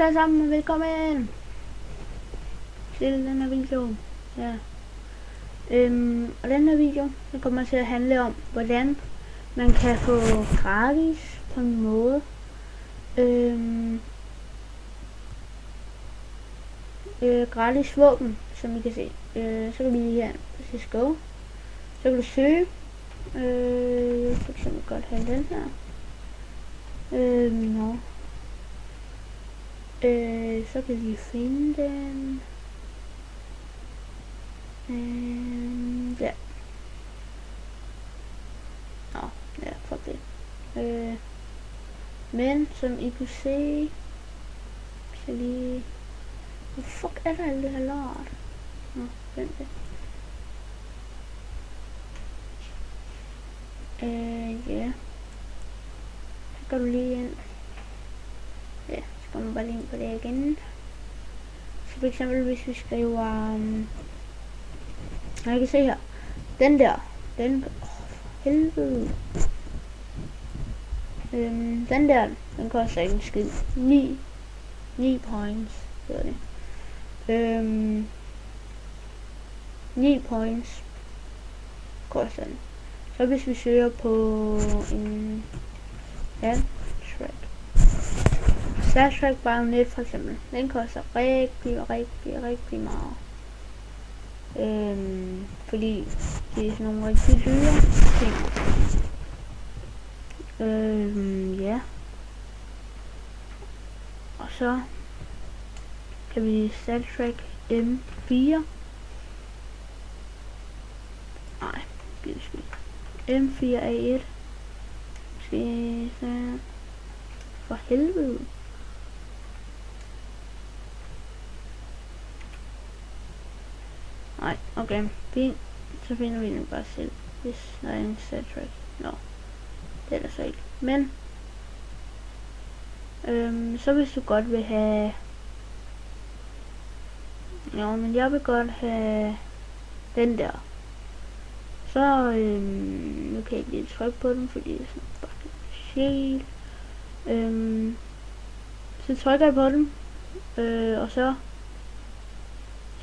så alle sammen, velkommen til den her video. Ja. Og den her video, den kommer til at handle om, hvordan man kan få gratis på en måde. Gratis våben, som I kan se. Så kan vi lige her på CSGO. Så kan du søge. For eksempel godt have den her. Så kan vi finde den. Ja. Ja, fuck det. Men som I kunne se, så lige... Hvor fuck er der alt det her lort? Vent det. Ja. Så går du lige ind. Ja, så går man bare lige ind på det igen. Så for eksempel hvis vi skriver... jeg kan se her. Den der. Den... helvede. Den der, den koster ikke en skid. 9 points, hedder det. 9 points koster den. Så hvis vi søger på en Stash Track Bayonet for eksempel, den koster rigtig meget. Fordi det er sådan nogle rigtig dyre ting. Ja. Og så kan vi Stash Track M4. Nej, det er skidt. M4A1. For helvede. Nej, okay, fint. Så finder vi den bare selv, hvis der er en Stash Track. Det er der så ikke. Men så hvis du godt vil have... men jeg vil godt have den der. Så nu kan jeg ikke lige trykke på den, fordi det er sådan fucking shit. Så trykker jeg på den, og så,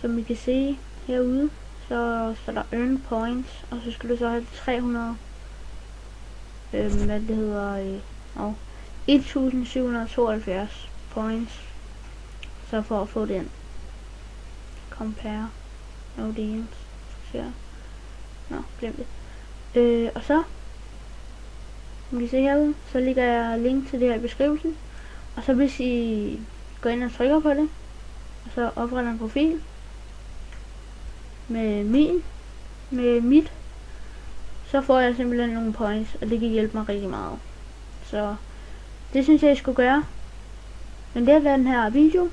som I kan se herude, så der earn points, og så skal du så have 300, hvad det hedder, 1772 points, så for at få den compare audience, så glem det. Og så som I se herude, så ligger jeg link til det her i beskrivelsen, og så hvis I går ind og trykker på det, og så opretter en profil med mit, så får jeg simpelthen nogle points, og det kan hjælpe mig rigtig meget. Så det synes jeg skulle gøre. Men det har været den her video,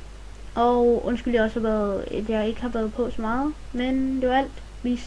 og undskyld jeg også har været, at jeg ikke har været på så meget, men det var alt. Vi